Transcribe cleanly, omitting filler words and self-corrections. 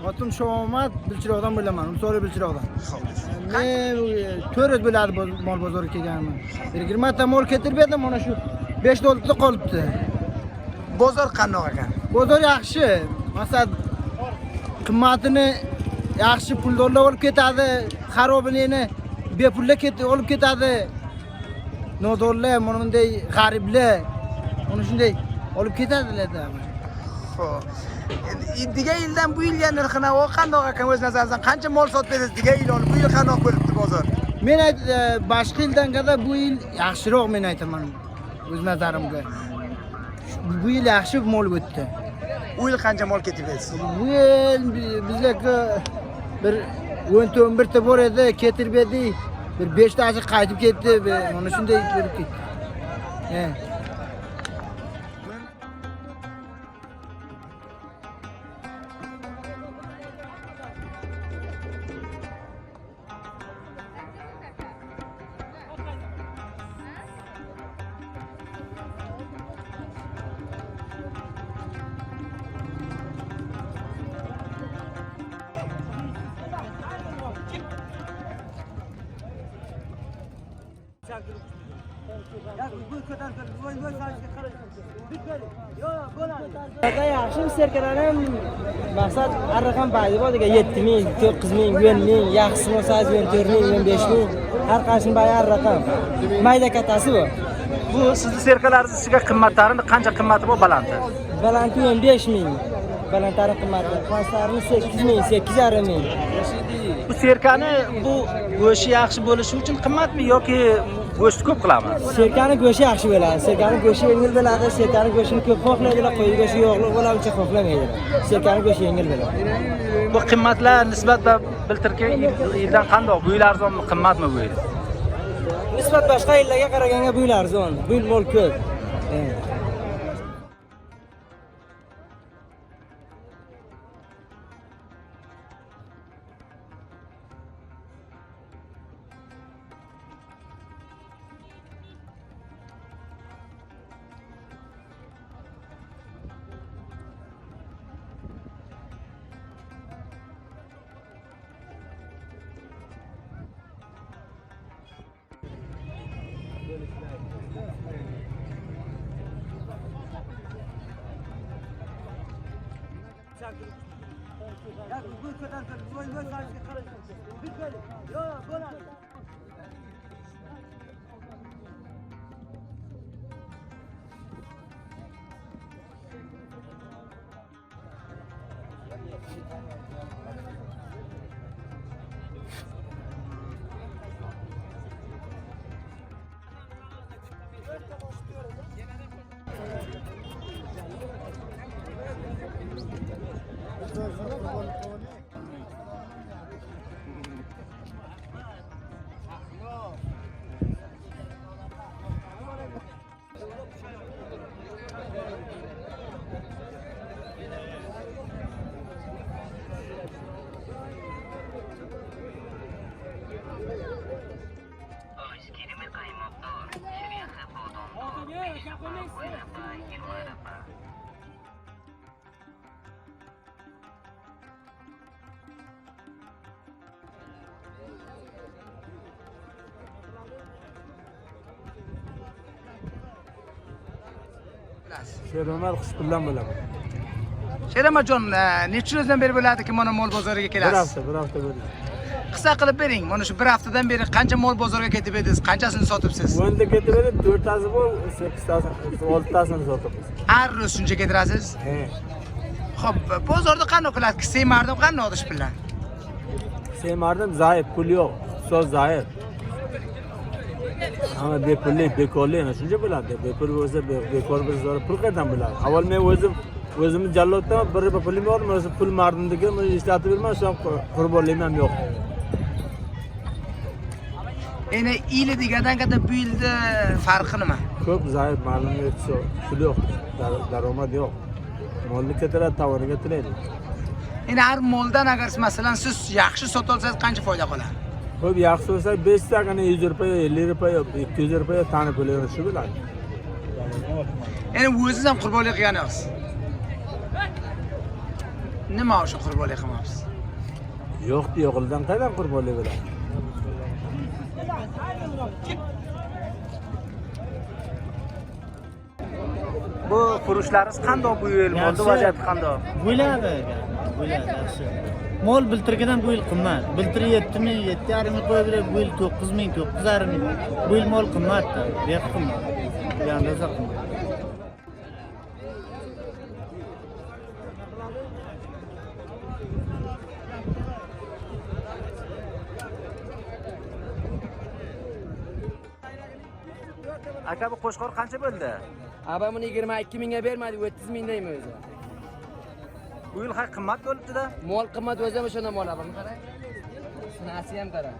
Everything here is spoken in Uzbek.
Hatun şomat bilchiroqdan bilaman, Unsori bilchiroqdan. Men 4 bo'ladi mol bozoriga kelganman. 20 ta mol ketirib berdim, mana shu 5 dollarda qolibdi. Bozor qandoq ekan? Bozor yaxshi. Masalan, qimmatini yaxshi puldorlar olib ketadi, xarobini bepulga olib ketadi. Nodorlar, mana bunday g'ariblar, mana shunday olib ketadilar-da. Xo'p. Diga yildan bu yilga narxini qandoq ekan o'z nazaringizdan qancha mol sotib berasiz diga yil olib? Bu yil qandoq bo'libdi bozor? Men boshqa yildan ko'ra bu yil yaxshiroq men aytaman o'z nazarimga. Bu yil yaxshi mol o'tdi. Bu yil qancha mol ketib berasiz? Bu yil bizga bir 11 ta bor edi, ketirib berdik. Bir 5 tasi qaytib ketdi. Mana shunday bo'lib ketdi. Yaxshi serkaranim maqsad arraqam baydi bor degan 7000, 9000, 100000, yaxshisi bo'lsa 14000, 15000 har qaysi bayi arraqam. Mayda katasi bu. Bu sizning serkalaringiz ichiga qimmatlarini qancha qimmati bor balanti? Balanti 15000. Balantlari qimmati. Qonsarini 8000, 8500. Bu serkani bu go'shi yaxshi bo'lishi uchun qimmatmi yoki go'sht ko'p qilami? Serkani go'shi yaxshi bo'ladi. Serkani go'shi yengil bo'ladi. Serkani go'shini ko'p xohlaydilar, qo'y go'shi yo'qlik bo'ladi, uncha xohlamaydilar. Serkani go'shi yengil bo'ladi. Bu qimmatlar nisbatan biltirki yildan qandoq? Bu yil arzonmi, qimmatmi bu yil? Nisbat boshqa yillarga qaraganda bu yil arzon. Bu yil mol ko'p. bo'lasiz? Sheromar Xushpullan bo'laman. Sheramajon, necha yildan beri bo'ladiki mana mol bozoriga Bir kelasiz? hafta bo'ldi. Qisqa qilib bering. Mana shu bir haftadan beri qancha mol bozorga ketib edingiz? Qanchasini sotibsiz? O'nda ketib edi, 4tasi bor, 8tasi, 6tasini sotibmiz. Har ro'z shuncha ketirasiz? He. Xo'p, bozorda qanday qilasiz? Semardim qanday ish bilan? Semardim zaif, pul yo'q, iqtisod zaif. Ama bepullik, bekorlik ana shuncha bo'ladi. Bepul bo'lsa, bekor bo'lsa, pul qayerdan bo'ladi? Avval men o'zimni jalloddan bir pulim bor, mana pul mardimdagi men ishlatib berman, shu qurbonligim ham yo'q. Endi yili degandan katta bu yilda farqi nima? Ko'p zaif, mardimga pul yo'q, daromad yo'q. Molni ketiradi, tovarni ketiradi. Endi har moldan agar masalan siz yaxshi sota olsangiz qancha foyda qoladi? Ko'p yaxshi bo'lsa 5 tagini 100 rupiya, 50 rupiya, 200 rupiya tani puli shu bo'ladi. Endi o'zingiz ham qurbonlik qilganingiz. Nima uchun qurbonlik qilmayapsiz? Yo'qdi, yo'qlidan qayerdan qurbonlik bo'ladi? Bu xurushlaringiz qanday bu yil? Molda vaziyati qanday? Bo'ladi, yaxshi. Mol biltirgidan bu yil qimmat. Biltir 7000, 7,5 ming qo'yib, bu yil 9000, 9,5 ming. Bu yil mol qimmatda, beq qimmat. Bu andoza qimmat. Aka bu qo'shqor qancha bo'ldi? Aba buni 22 mingga bermadi, 30 mingdaymi o'zi? Bu yil hay qimmat bo'libdi-da. Mol qimmat o'zi ham o'shanda mol abam qarang. Sinasi ham qarang.